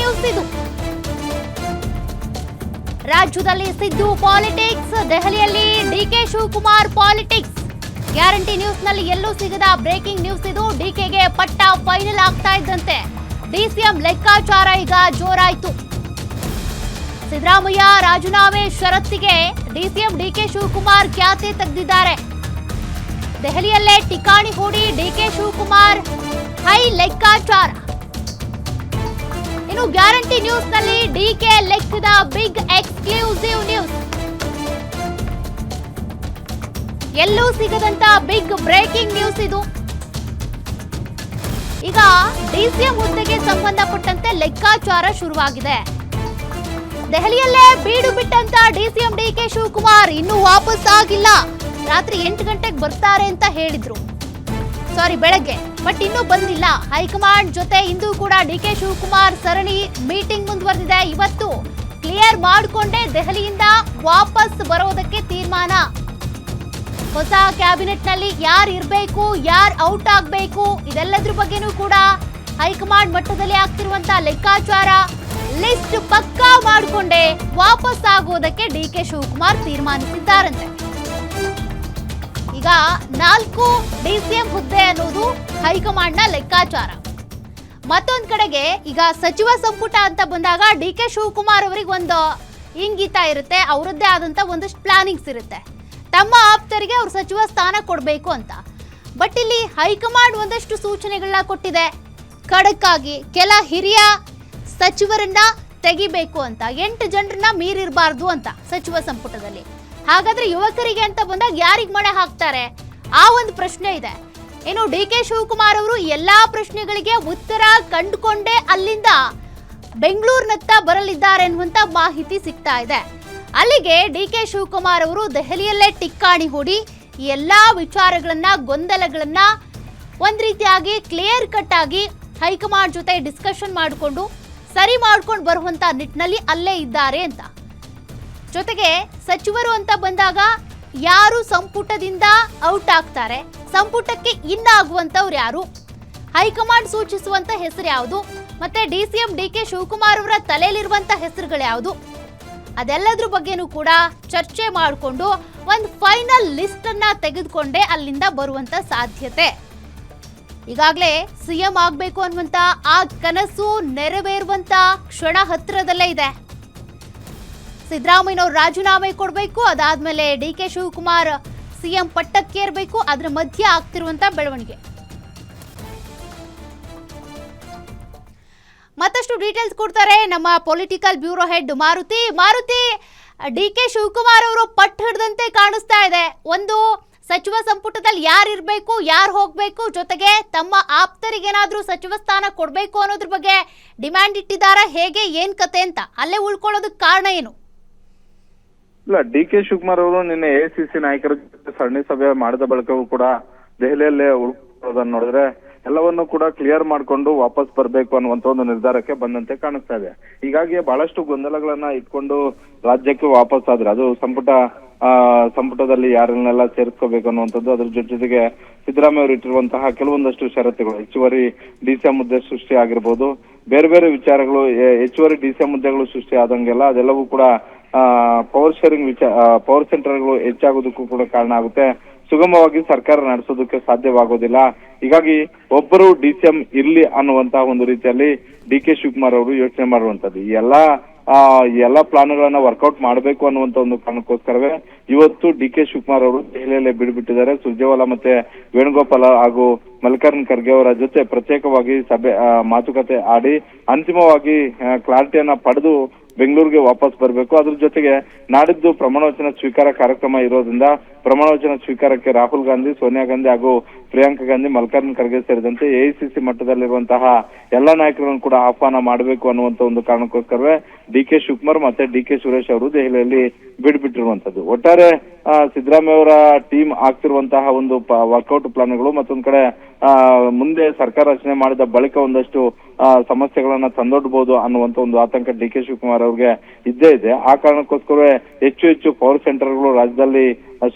News ಇದು. ರಾಜ್ಯದಲ್ಲಿ Siddu politics, ದೆಹಲಿಯಲ್ಲಿ DK Shivakumar politics. Guarantee news ನಲ್ಲಿ ಎಲ್ಲೂ ಸಿಗದ ಬ್ರೇಕಿಂಗ್ ನ್ಯೂಸ್ ಇದು. ಡಿಕೆಗೆ ಪಟ್ಟ ಫೈನಲ್ ಆಗ್ತಾ ಇದ್ದಂತೆ ಡಿಸಿಎಂ ಲೆಕ್ಕಾಚಾರ ಈಗ ಜೋರಾಯಿತು. ಸಿದ್ದರಾಮಯ್ಯ ರಾಜೀನಾಮೆ ಷರತ್ತಿಗೆ ಡಿಸಿಎಂ ಡಿಕೆ ಶಿವಕುಮಾರ್ ಖ್ಯಾತೆ ತೆಗೆದಿದ್ದಾರೆ. ದೆಹಲಿಯಲ್ಲೇ ಠಿಕಾಣಿ ಹೂಡಿ ಡಿಕೆ ಶಿವಕುಮಾರ್ ಹೈ ಲೆಕ್ಕಾಚಾರ. ಇನ್ನು ಗ್ಯಾರಂಟಿ ನ್ಯೂಸ್ ನಲ್ಲಿ ಡಿಕೆ ಲೆಕ್ಕದ ಬಿಗ್ ಎಕ್ಸ್ಕ್ಲೂಸಿವ್ ನ್ಯೂಸ್. ಎಲ್ಲೂ ಸಿಗದಂತ ಬಿಗ್ ಬ್ರೇಕಿಂಗ್ ನ್ಯೂಸ್ ಇದು. ಈಗ ಡಿಸಿಎಂ ಹುದ್ದೆಗೆ ಸಂಬಂಧಪಟ್ಟಂತೆ ಲೆಕ್ಕಾಚಾರ ಶುರುವಾಗಿದೆ. ದೆಹಲಿಯಲ್ಲೇ ಬೀಡು ಬಿಟ್ಟಂತ ಡಿಸಿಎಂ ಡಿಕೆ ಶಿವಕುಮಾರ್ ಇನ್ನೂ ವಾಪಸ್ ಆಗಿಲ್ಲ. ರಾತ್ರಿ 8 ಗಂಟೆಗೆ ಬರ್ತಾರೆ ಅಂತ ಹೇಳಿದ್ರು, ಬೆಳಗ್ಗೆ, ಬಟ್ ಇನ್ನೂ ಬಂದಿಲ್ಲ. ಹೈಕಮಾಂಡ್ ಜೊತೆ ಇಂದು ಕೂಡ ಡಿಕೆ ಶಿವಕುಮಾರ್ ಸರಣಿ ಮೀಟಿಂಗ್ ಮುಂದುವರೆದಿದೆ. ಇವತ್ತು ಕ್ಲಿಯರ್ ಮಾಡಿಕೊಂಡೇ ದೆಹಲಿಯಿಂದ ವಾಪಸ್ ಬರೋದಕ್ಕೆ ತೀರ್ಮಾನ. ಹೊಸ ಕ್ಯಾಬಿನೆಟ್ ನಲ್ಲಿ ಯಾರು ಇರಬೇಕು, ಯಾರು ಔಟ್ ಆಗಬೇಕು, ಇದೆಲ್ಲದ್ರ ಬಗ್ಗೆನೂ ಕೂಡ ಹೈಕಮಾಂಡ್ ಮಟ್ಟದಲ್ಲಿ ಆಗ್ತಿರುವಂತ ಲೆಕ್ಕಾಚಾರ, ಲಿಸ್ಟ್ ಪಕ್ಕಾ ಮಾಡಿಕೊಂಡೇ ವಾಪಸ್ ಆಗೋದಕ್ಕೆ ಡಿಕೆ ಶಿವಕುಮಾರ್ ತೀರ್ಮಾನಿಸಿದ್ದಾರಂತೆ. ಈಗ 4 ಡಿಸಿಎಂ ಹುದ್ದೆ ಅನ್ನೋದು ಹೈಕಮಾಂಡ್ ನ ಲೆಕ್ಕಾಚಾರ. ಮತ್ತೊಂದ್ ಕಡೆಗೆ ಈಗ ಸಚಿವ ಸಂಪುಟ ಅಂತ ಬಂದಾಗ ಡಿಕೆ ಶಿವಕುಮಾರ್ ಅವರಿಗೆ ಒಂದು ಇಂಗಿತ ಇರುತ್ತೆ, ಅವರದ್ದೇ ಆದಂತ ಒಂದಷ್ಟು ಪ್ಲಾನಿಂಗ್ಸ್ ಇರುತ್ತೆ. ತಮ್ಮ ಆಪ್ತರಿಗೆ ಅವ್ರ ಸಚಿವ ಸ್ಥಾನ ಕೊಡಬೇಕು ಅಂತ. ಬಟ್ ಇಲ್ಲಿ ಹೈಕಮಾಂಡ್ ಒಂದಷ್ಟು ಸೂಚನೆಗಳನ್ನ ಕೊಟ್ಟಿದೆ. ಖಡಕ್ ಆಗಿ ಕೆಲ ಹಿರಿಯ ಸಚಿವರನ್ನ ತೆಗಿಬೇಕು ಅಂತ, 8 ಜನರನ್ನ ಮೀರಿರಬಾರ್ದು ಅಂತ ಸಚಿವ ಸಂಪುಟದಲ್ಲಿ. ಹಾಗಾದ್ರೆ ಯುವಕರಿಗೆ ಅಂತ ಬಂದಾಗ ಯಾರಿಗೆ ಮಣೆ ಹಾಕ್ತಾರೆ, ಆ ಒಂದು ಪ್ರಶ್ನೆ ಇದೆ. ಇನ್ನು ಡಿಕೆ ಶಿವಕುಮಾರ್ ಅವರು ಎಲ್ಲಾ ಪ್ರಶ್ನೆಗಳಿಗೆ ಉತ್ತರ ಕಂಡುಕೊಂಡೇ ಅಲ್ಲಿಂದ ಬೆಂಗಳೂರಿನತ್ತ ಬರಲಿದ್ದಾರೆ ಅನ್ನುವಂತ ಮಾಹಿತಿ ಸಿಗ್ತಾ ಇದೆ. ಅಲ್ಲಿಗೆ ಡಿಕೆ ಶಿವಕುಮಾರ್ ಅವರು ದೆಹಲಿಯಲ್ಲೇ ಟಿಕ್ಕಾಣಿ ಹೂಡಿ ಎಲ್ಲಾ ವಿಚಾರಗಳನ್ನ, ಗೊಂದಲಗಳನ್ನ ಒಂದ್ ರೀತಿಯಾಗಿ ಕ್ಲಿಯರ್ ಕಟ್ ಆಗಿ ಹೈಕಮಾಂಡ್ ಜೊತೆ ಡಿಸ್ಕಷನ್ ಮಾಡಿಕೊಂಡು ಸರಿ ಮಾಡ್ಕೊಂಡು ಬರುವಂತ ನಿಟ್ಟಿನಲ್ಲಿ ಅಲ್ಲೇ ಇದ್ದಾರೆ ಅಂತ. ಜೊತೆಗೆ ಸಚಿವರು ಅಂತ ಬಂದಾಗ ಯಾರು ಸಂಪುಟದಿಂದ ಔಟ್ ಆಗ್ತಾರೆ, ಸಂಪುಟಕ್ಕೆ ಇನ್ ಆಗುವಂತವ್ರು ಯಾರು, ಹೈಕಮಾಂಡ್ ಸೂಚಿಸುವಂತ ಹೆಸರು ಯಾವುದು, ಮತ್ತೆ ಡಿಸಿಎಂ ಡಿಕೆ ಶಿವಕುಮಾರ್ ಅವರ ತಲೆಯಲ್ಲಿರುವಂತ ಹೆಸರುಗಳು ಯಾವುದು, ಅದೆಲ್ಲದ್ರ ಬಗ್ಗೆನೂ ಕೂಡ ಚರ್ಚೆ ಮಾಡಿಕೊಂಡು ಒಂದು ಫೈನಲ್ ಲಿಸ್ಟ್ ಅನ್ನ ತೆಗೆದುಕೊಂಡೇ ಅಲ್ಲಿಂದ ಬರುವಂತ ಸಾಧ್ಯತೆ. ಈಗಾಗಲೇ ಸಿಎಂ ಆಗ್ಬೇಕು ಅನ್ನುವಂತ ಆ ಕನಸು ನೆರವೇರುವಂತ ಕ್ಷಣ ಹತ್ತಿರದಲ್ಲೇ ಇದೆ. ಸಿದ್ದರಾಮಯ್ಯನವರು ರಾಜೀನಾಮೆ ಕೊಡಬೇಕು, ಅದಾದ್ಮೇಲೆ ಡಿಕೆ ಶಿವಕುಮಾರ್ ಸಿಎಂ ಪಟ್ಟಕ್ಕೇರಬೇಕು. ಅದರ ಮಧ್ಯೆ ಆಗ್ತಿರುವಂತ ಬೆಳವಣಿಗೆ. ಮತ್ತಷ್ಟು ಡೀಟೇಲ್ಸ್ ಕೊಡ್ತಾರೆ ನಮ್ಮ political bureau head Maruti. DK Shivakumar ಅವರು ಪಟ್ಟು ಹಿಡಿದಂತೆ ಕಾಣಿಸ್ತಾ ಇದೆ. ಒಂದು ಸಚಿವ ಸಂಪುಟದಲ್ಲಿ ಯಾರು ಇರಬೇಕು, ಯಾರು ಹೋಗ್ಬೇಕು, ಜೊತೆಗೆ ತಮ್ಮ ಆಪ್ತರಿಗೇನಾದ್ರೂ ಸಚಿವ ಸ್ಥಾನ ಕೊಡಬೇಕು ಅನ್ನೋದ್ರ ಬಗ್ಗೆ ಡಿಮ್ಯಾಂಡ್ ಇಟ್ಟಿದ್ದಾರೆ. ಹೇಗೆ, ಏನ್ ಕತೆ ಅಂತ, ಅಲ್ಲೇ ಉಳ್ಕೊಳ್ಳೋದಕ್ಕೆ ಕಾರಣ ಏನು? ಇಲ್ಲ, ಡಿಕೆ ಶಿವಕುಮಾರ್ ಅವರು ನಿನ್ನೆ ಎಐಸಿಸಿ ನಾಯಕರ ಜೊತೆ ಸರಣಿ ಸಭೆ ಮಾಡಿದ ಬಳಿಕವೂ ಕೂಡ ದೆಹಲಿಯಲ್ಲೇ ಉಳ್ಕೊಳ್ಳೋದನ್ನ ನೋಡಿದ್ರೆ ಎಲ್ಲವನ್ನೂ ಕೂಡ ಕ್ಲಿಯರ್ ಮಾಡ್ಕೊಂಡು ವಾಪಸ್ ಬರ್ಬೇಕು ಅನ್ನುವಂತ ಒಂದು ನಿರ್ಧಾರಕ್ಕೆ ಬಂದಂತೆ ಕಾಣಿಸ್ತಾ ಇದೆ. ಹೀಗಾಗಿ ಬಹಳಷ್ಟು ಗೊಂದಲಗಳನ್ನ ಇಟ್ಕೊಂಡು ರಾಜ್ಯಕ್ಕೆ ವಾಪಸ್ ಆದ್ರೆ ಅದು ಸಂಪುಟದಲ್ಲಿ ಯಾರನ್ನೆಲ್ಲ ಸೇರಿಸ್ಕೋಬೇಕು ಅನ್ನುವಂಥದ್ದು, ಅದ್ರ ಜೊತೆಗೆ ಸಿದ್ದರಾಮಯ್ಯ ಅವರು ಇಟ್ಟಿರುವಂತಹ ಕೆಲವೊಂದಷ್ಟು ಷರತ್ತುಗಳು, ಹೆಚ್ಚುವರಿ ಡಿಸಿಎಂ ಹುದ್ದೆ ಸೃಷ್ಟಿ ಆಗಿರ್ಬೋದು, ಬೇರೆ ಬೇರೆ ವಿಚಾರಗಳು, ಹೆಚ್ಚುವರಿ ಡಿಸಿಎಂ ಹುದ್ದೆಗಳು ಸೃಷ್ಟಿ ಆದಂಗೆಲ್ಲ ಅದೆಲ್ಲವೂ ಕೂಡ ಪವರ್ ಶೇರಿಂಗ್ ಪವರ್ ಸೆಂಟರ್ಗಳು ಹೆಚ್ಚಾಗೋದಕ್ಕೂ ಕೂಡ ಕಾರಣ ಆಗುತ್ತೆ. ಸುಗಮವಾಗಿ ಸರ್ಕಾರ ನಡೆಸೋದಕ್ಕೆ ಸಾಧ್ಯವಾಗೋದಿಲ್ಲ. ಹೀಗಾಗಿ ಒಬ್ಬರು ಡಿಸಿಎಂ ಇರ್ಲಿ ಅನ್ನುವಂತಹ ಒಂದು ರೀತಿಯಲ್ಲಿ ಡಿಕೆ ಶಿವಕುಮಾರ್ ಅವರು ಯೋಚನೆ ಮಾಡುವಂತದ್ದು. ಈ ಎಲ್ಲಾ ಪ್ಲಾನ್ಗಳನ್ನ ವರ್ಕೌಟ್ ಮಾಡಬೇಕು ಅನ್ನುವಂತ ಒಂದು ಕಾರಣಕ್ಕೋಸ್ಕರವೇ ಇವತ್ತು ಡಿಕೆ ಶಿವಕುಮಾರ್ ಅವರು ದೆಹಲಿಯಲ್ಲೇ ಬಿಡುಬಿಟ್ಟಿದ್ದಾರೆ. ಸುರ್ಜೇವಾಲಾ ಮತ್ತೆ ವೇಣುಗೋಪಾಲ್ ಹಾಗೂ ಮಲ್ಲಿಕಾರ್ಜುನ್ ಖರ್ಗೆ ಅವರ ಜೊತೆ ಪ್ರತ್ಯೇಕವಾಗಿ ಮಾತುಕತೆ ಆಡಿ ಅಂತಿಮವಾಗಿ ಕ್ಲಾರಿಟಿಯನ್ನ ಪಡೆದು ಬೆಂಗಳೂರಿಗೆ ವಾಪಸ್ ಬರಬೇಕು. ಅದ್ರ ಜೊತೆಗೆ ನಾಡಿದ್ದು ಪ್ರಮಾಣವಚನ ಸ್ವೀಕಾರ ಕಾರ್ಯಕ್ರಮ ಇರೋದ್ರಿಂದ ಪ್ರಮಾಣವಚನ ಸ್ವೀಕಾರಕ್ಕೆ ರಾಹುಲ್ ಗಾಂಧಿ, ಸೋನಿಯಾ ಗಾಂಧಿ ಹಾಗೂ ಪ್ರಿಯಾಂಕಾ ಗಾಂಧಿ, ಮಲ್ಲಿಕಾರ್ಜುನ್ ಖರ್ಗೆ ಸೇರಿದಂತೆ ಎಐಸಿಸಿ ಮಟ್ಟದಲ್ಲಿರುವಂತಹ ಎಲ್ಲಾ ನಾಯಕರನ್ನು ಕೂಡ ಆಹ್ವಾನ ಮಾಡಬೇಕು ಅನ್ನುವಂತ ಒಂದು ಕಾರಣಕ್ಕೋಸ್ಕರವೇ ಡಿಕೆ ಶಿವಕುಮಾರ್ ಮತ್ತೆ ಡಿಕೆ ಸುರೇಶ್ ಅವರು ದೆಹಲಿಯಲ್ಲಿ ಬಿಡುಬಿಟ್ಟಿರುವಂತದ್ದು. ಒಟ್ಟಾರೆ ಸಿದ್ದರಾಮಯ್ಯ ಅವರ ಟೀಮ್ ಆಗ್ತಿರುವಂತಹ ಒಂದು ವರ್ಕೌಟ್ ಪ್ಲಾನ್ಗಳು, ಮತ್ತೊಂದ್ ಕಡೆ ಮುಂದೆ ಸರ್ಕಾರ ರಚನೆ ಮಾಡಿದ ಬಳಿಕ ಒಂದಷ್ಟು ಸಮಸ್ಯೆಗಳನ್ನ ತಂದೊಡ್ಬಹುದು ಅನ್ನುವಂತ ಒಂದು ಆತಂಕ ಡಿಕೆ ಶಿವಕುಮಾರ್ ಅವ್ರಿಗೆ ಇದ್ದೇ ಇದೆ. ಆ ಕಾರಣಕ್ಕೋಸ್ಕರವೇ ಹೆಚ್ಚು ಪವರ್ ಸೆಂಟರ್ಗಳು ರಾಜ್ಯದಲ್ಲಿ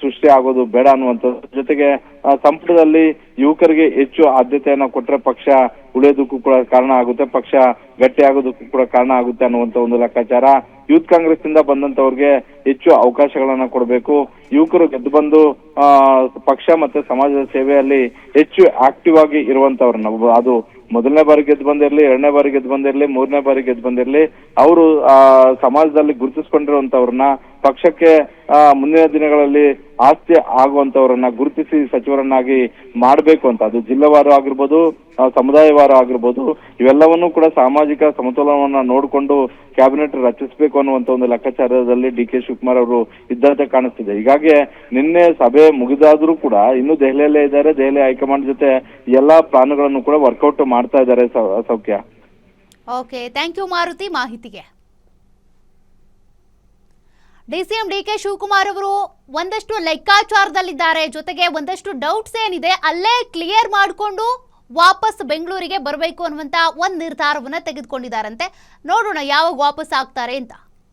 ಸೃಷ್ಟಿ ಆಗೋದು ಬೇಡ ಅನ್ನುವಂಥದ್ದು. ಜೊತೆಗೆ ಸಂಪುಟದಲ್ಲಿ ಯುವಕರಿಗೆ ಹೆಚ್ಚು ಆದ್ಯತೆಯನ್ನ ಕೊಟ್ರೆ ಪಕ್ಷ ಉಳಿಯೋದಕ್ಕೂ ಕೂಡ ಕಾರಣ ಆಗುತ್ತೆ, ಪಕ್ಷ ಗಟ್ಟಿ ಆಗೋದಕ್ಕೂ ಕೂಡ ಕಾರಣ ಆಗುತ್ತೆ ಅನ್ನುವಂತ ಒಂದು ಲೆಕ್ಕಾಚಾರ. ಯೂತ್ ಕಾಂಗ್ರೆಸ್ ಇಂದ ಬಂದಂತವ್ರಿಗೆ ಹೆಚ್ಚು ಅವಕಾಶಗಳನ್ನ ಕೊಡಬೇಕು, ಯುವಕರು ಗೆದ್ದು ಬಂದು ಪಕ್ಷ ಮತ್ತೆ ಸಮಾಜದ ಸೇವೆಯಲ್ಲಿ ಹೆಚ್ಚು ಆಕ್ಟಿವ್ ಆಗಿ ಇರುವಂತವ್ರನ್ನ, ಅದು ಮೊದಲನೇ ಬಾರಿ ಗೆದ್ದು ಬಂದಿರ್ಲಿ, ಎರಡನೇ ಬಾರಿ ಗೆದ್ದು ಬಂದಿರ್ಲಿ, ಮೂರನೇ ಬಾರಿ ಗೆದ್ದು ಬಂದಿರ್ಲಿ, ಅವರು ಸಮಾಜದಲ್ಲಿ ಗುರುತಿಸ್ಕೊಂಡಿರುವಂತವ್ರನ್ನ, ಪಕ್ಷಕ್ಕೆ ಮುಂದಿನ ದಿನಗಳಲ್ಲಿ ಆಸ್ತಿ ಆಗುವಂತವ್ರನ್ನ ಗುರುತಿಸಿ ಸಚಿವರನ್ನಾಗಿ ಮಾಡಬೇಕು ಅಂತ, ಅದು ಜಿಲ್ಲೆವಾರು ಆಗಿರ್ಬೋದು, ಸಮುದಾಯವಾರು ಆಗಿರ್ಬೋದು, ಇವೆಲ್ಲವನ್ನೂ ಕೂಡ ಸಾಮಾಜಿಕ ಸಮತೋಲನವನ್ನ ನೋಡಿಕೊಂಡು ಕ್ಯಾಬಿನೆಟ್ ರಚಿಸಬೇಕು ಅನ್ನುವಂತ ಒಂದು ಲೆಕ್ಕಾಚಾರದಲ್ಲಿ ಡಿ.ಕೆ. ಶಿವಕುಮಾರ್ ಅವರು ಇದ್ದಂತೆ ಕಾಣಿಸ್ತಿದೆ. ಹೀಗಾಗಿ ನಿನ್ನೆ ಸಭೆ ಮುಗಿದಾದ್ರೂ ಕೂಡ ಇನ್ನೂ ದೆಹಲಿಯಲ್ಲೇ ಇದ್ದಾರೆ. ದೆಹಲಿ ಹೈಕಮಾಂಡ್ ಜೊತೆ ಎಲ್ಲಾ ಪ್ಲಾನ್ಗಳನ್ನು ಕೂಡ ವರ್ಕೌಟ್ ಮಾಡ್ತಾ ಇದ್ದಾರೆ. ಸೌಖ್ಯ. ಓಕೆ, ಥ್ಯಾಂಕ್ ಯು ಮಾರುತಿ ಮಾಹಿತಿಗೆ. ಡಿಸಿಎಂ ಡಿ.ಕೆ. ಶಿವಕುಮಾರ್ ಅವರು ಒಂದಷ್ಟು ಲೆಕ್ಕಾಚಾರದಲ್ಲಿದ್ದಾರೆ, ಜೊತೆಗೆ ಒಂದಷ್ಟು ಡೌಟ್ಸ್ ಏನಿದೆ ಅಲ್ಲೇ ಕ್ಲಿಯರ್ ಮಾಡಿಕೊಂಡು ವಾಪಸ್ ಬೆಂಗಳೂರಿಗೆ ಬರಬೇಕು ಅನ್ನುವಂತ ಒಂದು ನಿರ್ಧಾರವನ್ನ ತೆಗೆದುಕೊಂಡಿದ್ದಾರಂತೆ. ನೋಡೋಣ ಯಾವಾಗ ವಾಪಸ್ ಆಗ್ತಾರೆ ಅಂತ.